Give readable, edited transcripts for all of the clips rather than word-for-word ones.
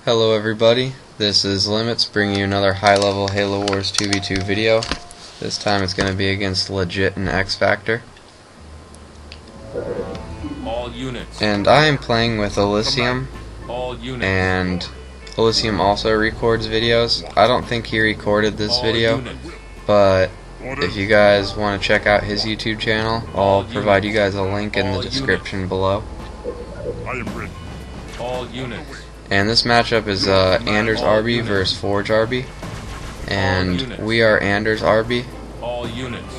Hello everybody, this is Limitz bringing you another high-level Halo Wars 2v2 video. This time it's going to be against Legit and Xfactor. All units. And I am playing with Elysium, All units. and Elysium also records videos. I don't think he recorded this video, but if you guys want to check out his YouTube channel, I'll provide you guys a link in the description below. I am ready. All units. And this matchup is Anders Arby versus Forge Arby. And we are Anders Arby. All units.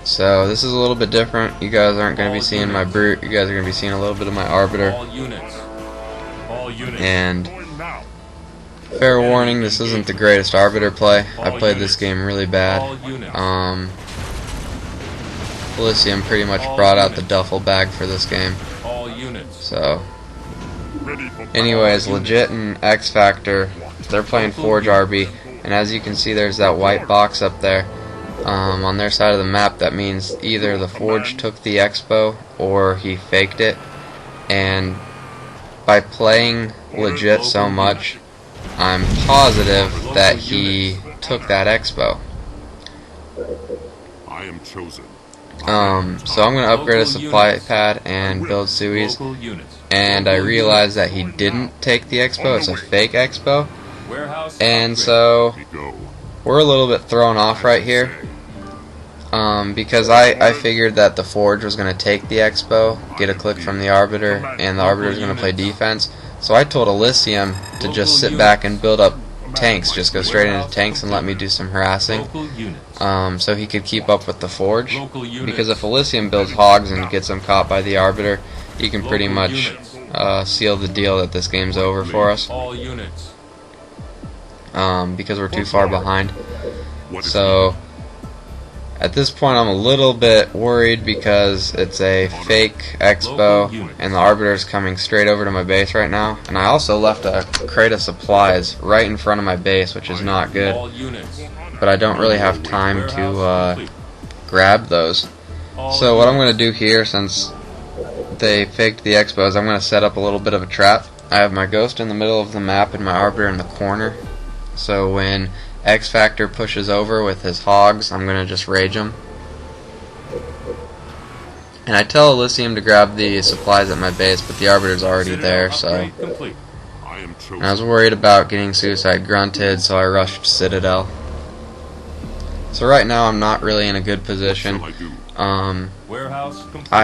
So this is a little bit different. You guys aren't going to be seeing my Brute. You guys are going to be seeing a little bit of my Arbiter. All units. All units. And fair warning, this isn't the greatest Arbiter play. I played this game really bad. Elysium pretty much brought out the duffel bag for this game. All units. So anyways, Legit and Xfactor, they're playing Forge Arby, and as you can see there's that white box up there on their side of the map. That means either the Forge took the Expo or he faked it, and by playing Legit so much, I'm positive that he took that Expo. I am chosen. So I'm going to upgrade a supply pad and build Sui's, and I realized that he didn't take the Expo. It's a fake Expo, and so we're a little bit thrown off right here, because I figured that the Forge was going to take the Expo, get a click from the Arbiter, and the Arbiter is going to play defense. So I told Elysium to just sit back and build up tanks, just go straight into tanks and let me do some harassing, so he could keep up with the Forge. Because if Elysium builds hogs and gets him caught by the Arbiter, he can pretty much seal the deal that this game's over for us, because we're too far behind. So at this point I'm a little bit worried because it's a fake Expo and the Arbiter's coming straight over to my base right now, and I also left a crate of supplies right in front of my base, which is not good, but I don't really have time to grab those. So what I'm going to do here, since they faked the Expo, is I'm going to set up a little bit of a trap. I have my Ghost in the middle of the map and my Arbiter in the corner, so when Xfactor pushes over with his hogs, I'm going to just rage him. And I tell Elysium to grab the supplies at my base, but the Arbiter's already there, so. And I was worried about getting suicide grunted, so I rushed Citadel. So right now I'm not really in a good position. I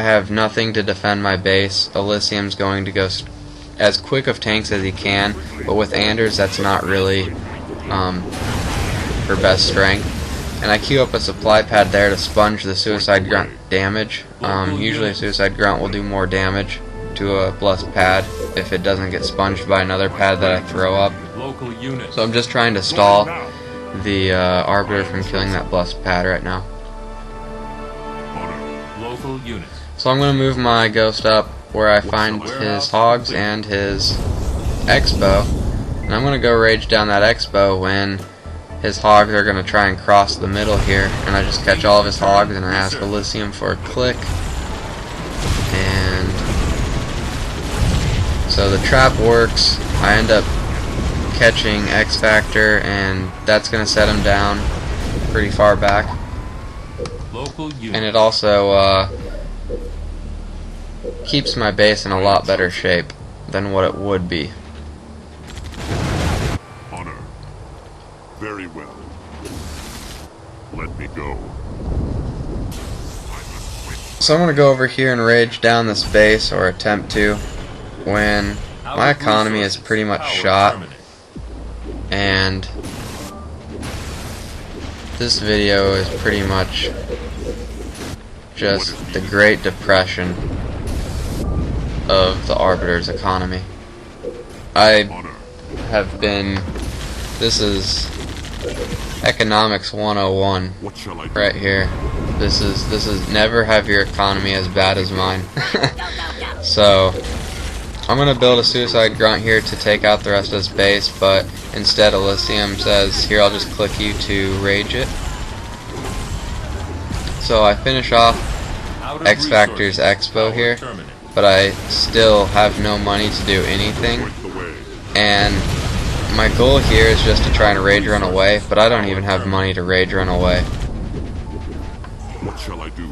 have nothing to defend my base. Elysium's going to go as quick of tanks as he can, but with Anders that's not really her best strength. And I queue up a supply pad there to sponge the suicide grunt damage. Usually a suicide grunt will do more damage to a blessed pad if it doesn't get sponged by another pad that I throw up. So I'm just trying to stall the Arbiter from killing that blessed pad right now. So I'm going to move my Ghost up where I find his hogs and his Expo, and I'm going to go rage down that Expo when his hogs are going to try and cross the middle here, and I just catch all of his hogs and I ask Elysium for a click. And so the trap works. I end up catching Xfactor, and that's going to set him down pretty far back. And it also keeps my base in a lot better shape than what it would be. Very well. Let me go. So I'm going to go over here and rage down this base, or attempt to, when my economy is pretty much shot, and this video is pretty much just the Great Depression of the Arbiter's economy. I have been, this is Economics 101 right here. This is never have your economy as bad as mine. So I'm gonna build a suicide grunt here to take out the rest of this base, but instead Elysium says, here, I'll just click you to rage it. So I finish off Xfactor's Expo here, but I still have no money to do anything, And my goal here is just to try and rage run away, but I don't even have money to rage run away. What shall I do?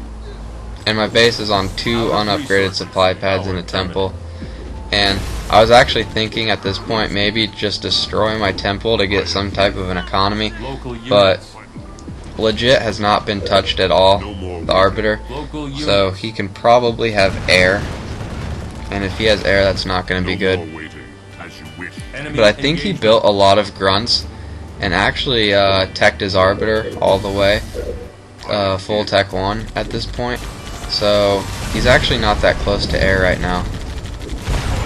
And my base is on 2 unupgraded supply pads in a temple. And I was actually thinking at this point maybe just destroy my temple to get some type of an economy, but legit has not been touched at all, the Arbiter, so he can probably have air, and if he has air that's not going to be good. But I think he built a lot of grunts and actually teched his Arbiter all the way, full tech 1 at this point, so he's actually not that close to air right now,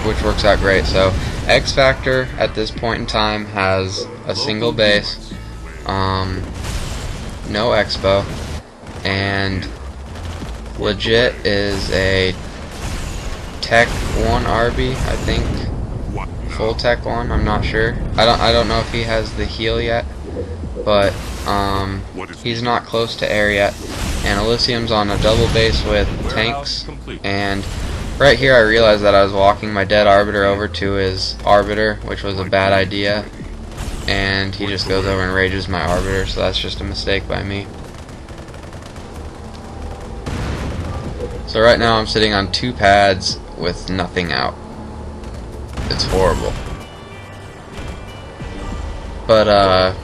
which works out great. So Xfactor at this point in time has a single base, no expo, and legit is a tech 1 Arby, I think, full tech 1, I'm not sure. I don't know if he has the heal yet, but he's not close to air yet. And Elysium's on a double base with tanks, and right here I realized that I was walking my dead Arbiter over to his Arbiter, which was a bad idea, and he just goes over and rages my Arbiter, so that's just a mistake by me. So right now I'm sitting on 2 pads with nothing out. It's horrible. But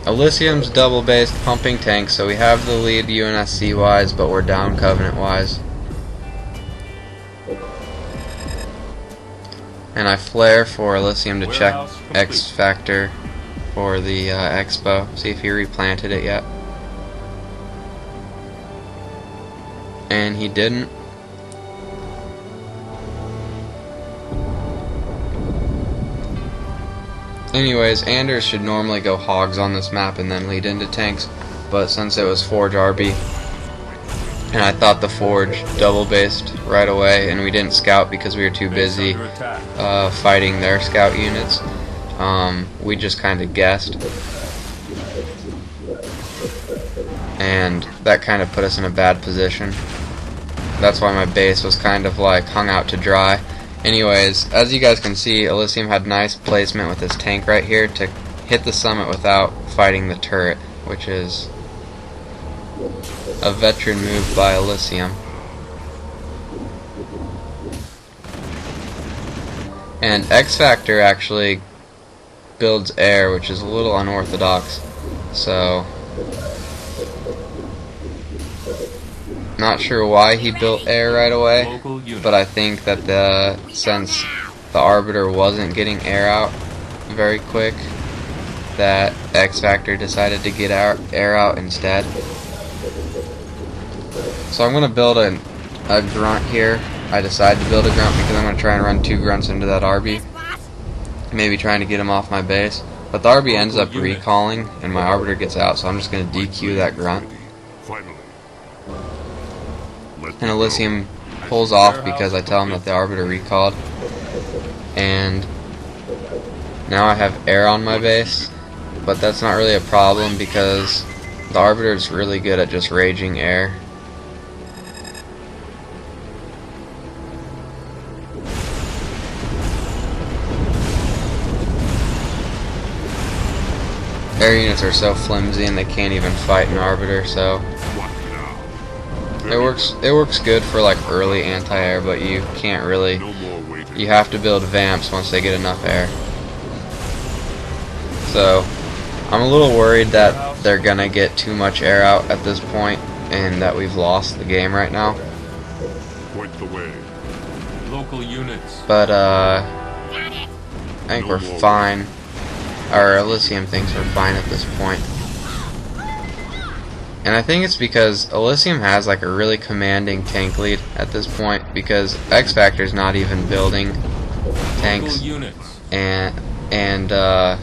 Elysium's double based pumping tanks, so we have the lead UNSC wise, but we're down Covenant wise. And I flare for Elysium to check Xfactor for the expo, see if he replanted it yet. And he didn't. Anyways, Anders should normally go hogs on this map and then lead into tanks, but since it was Forge Arby, and I thought the Forge double based right away, and we didn't scout because we were too busy fighting their scout units, we just kind of guessed, and that kind of put us in a bad position. That's why my base was kind of like hung out to dry. Anyways, as you guys can see, Elysium had nice placement with his tank right here to hit the summit without fighting the turret, which is a veteran move by Elysium. And Xfactor actually builds air, which is a little unorthodox, so not sure why he built air right away, but I think that since the Arbiter wasn't getting air out very quick, that Xfactor decided to get air out instead. So I'm going to build a grunt here. I decided to build a grunt because I'm going to try and run 2 grunts into that Arby, maybe trying to get him off my base. But the Arby ends up recalling and my Arbiter gets out, so I'm just going to DQ that grunt. And Elysium pulls off because I tell him that the Arbiter recalled. And now I have air on my base, but that's not really a problem because the Arbiter is really good at just raging air. Air units are so flimsy and they can't even fight an Arbiter, so it works good for like early anti-air, but you can't really, you have to build vamps once they get enough air. So I'm a little worried that they're gonna get too much air out at this point and that we've lost the game right now. Point the way. Local units. But I think we're fine. Our Elysium thinks we're fine at this point. And I think it's because Elysium has like a really commanding tank lead at this point because Xfactor's not even building tanks. And I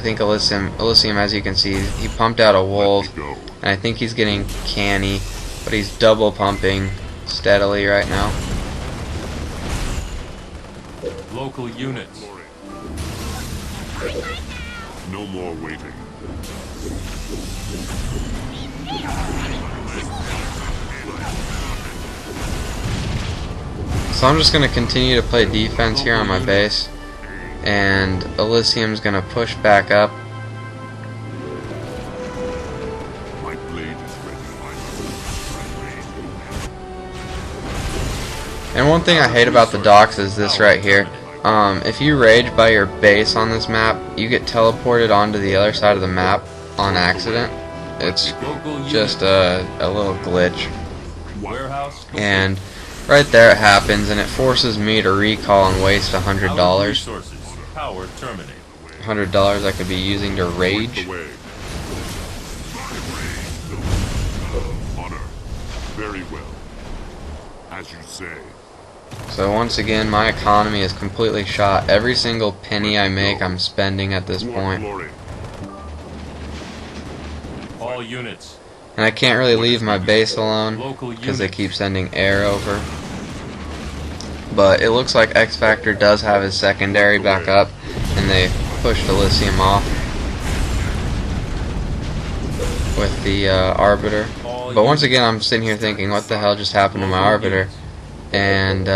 think Elysium, as you can see, he pumped out a wolf, and I think he's getting canny, but he's double pumping steadily right now. Local units. No more waiting. So I'm just going to continue to play defense here on my base. and Elysium's gonna push back up. My blade is ready. And one thing I hate about the docks is this right here. If you rage by your base on this map, you get teleported onto the other side of the map on accident. It's just a little glitch. And right there it happens, and it forces me to recall and waste $100. $100 I could be using to rage. Honor. Very well. As you say. So once again, my economy is completely shot. Every single penny I make, I'm spending at this point. All units. And I can't really leave my base alone because they keep sending air over. But it looks like Xfactor does have his secondary back up, and they pushed Elysium off with the Arbiter. But once again, I'm sitting here thinking, what the hell just happened to my Arbiter? And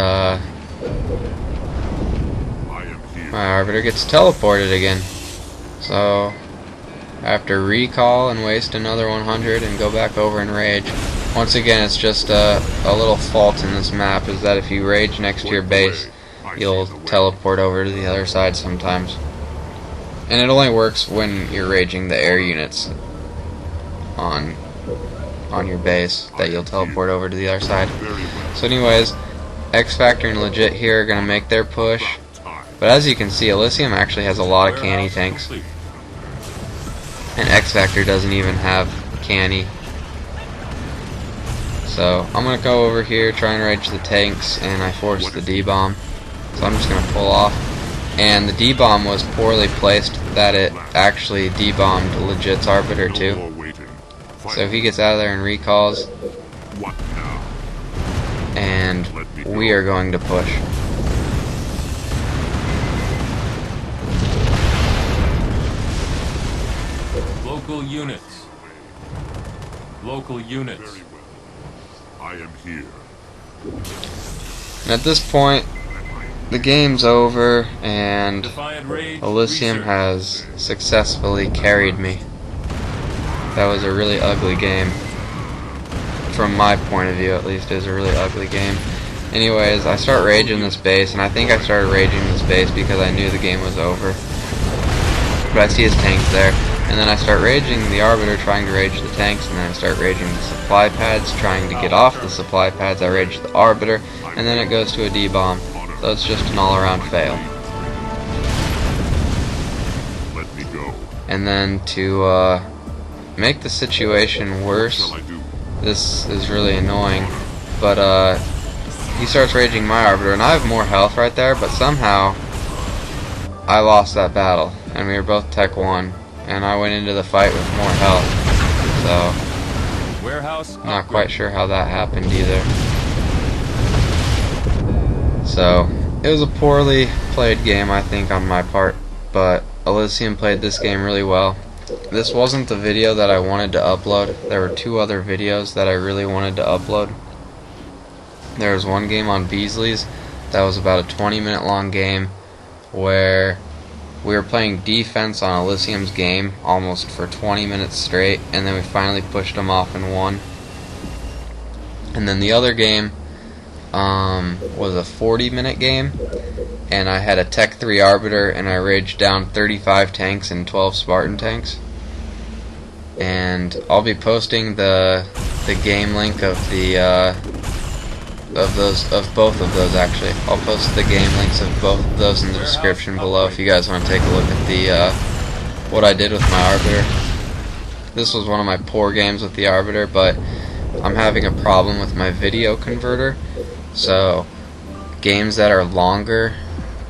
my Arbiter gets teleported again. So I have to recall and waste another 100 and go back over and rage. Once again, it's just a little fault in this map, is that if you rage next to your base, you'll teleport over to the other side sometimes. And it only works when you're raging the air units on your base, that you'll teleport over to the other side. So anyways, Xfactor and Legit here are going to make their push. But as you can see, Elysium actually has a lot of canny tanks. And Xfactor doesn't even have canny. So I'm going to go over here, try and rage the tanks, and I force the D-bomb. So I'm just going to pull off. And the D-bomb was poorly placed, that it actually D-bombed Legit's Arbiter too. So if he gets out of there and recalls, and we are going to push. Local units. Local units. I am here. And at this point, the game's over, and Elysium has successfully carried me. That was a really ugly game. From my point of view, at least, it was a really ugly game. Anyways, I start raging this base, and I think I started raging this base because I knew the game was over. But I see his tanks there, and then I start raging the Arbiter, trying to rage the tanks, and then I start raging the supply pads, trying to get off the supply pads. I rage the Arbiter, and then it goes to a D-bomb. So it's just an all-around fail. And then to make the situation worse, this is really annoying, but he starts raging my Arbiter, and I have more health right there, but somehow I lost that battle, and we were both Tech 1, and I went into the fight with more health, so not quite sure how that happened either. So it was a poorly played game, I think, on my part, but Elysium played this game really well. This wasn't the video that I wanted to upload. There were two other videos that I really wanted to upload. There was one game on Beasley's that was about a 20-minute long game where we were playing defense on Elysium's game almost for 20 minutes straight, and then we finally pushed them off and won. And then the other game was a 40-minute game, and I had a Tech 3 Arbiter, and I raged down 35 tanks and 12 Spartan tanks. And I'll be posting the game link of the both of those actually. I'll post the game links of both of those in the description below if you guys want to take a look at the what I did with my Arbiter. This was one of my poor games with the Arbiter, but I'm having a problem with my video converter. So games that are longer,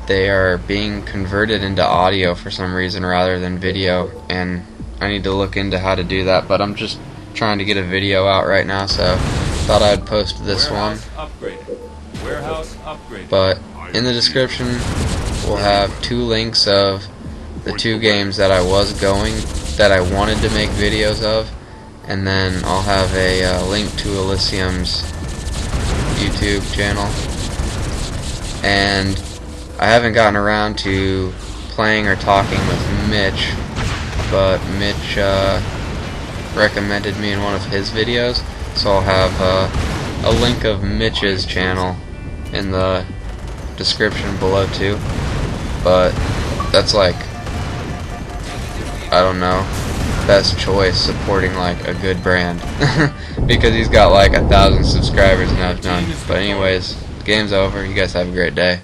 they are being converted into audio for some reason rather than video, and I need to look into how to do that, but I'm just trying to get a video out right now, so thought I'd post this one. But in the description we'll have two links of the two games that I wanted to make videos of, and then I'll have a link to Elysium's YouTube channel. And I haven't gotten around to playing or talking with Mitch, but Mitch recommended me in one of his videos, so I'll have a link of Mitch's channel in the description below too. But that's like, I don't know, best choice supporting like a good brand because he's got like 1,000 subscribers and I've none. But anyways, the game's over. You guys have a great day.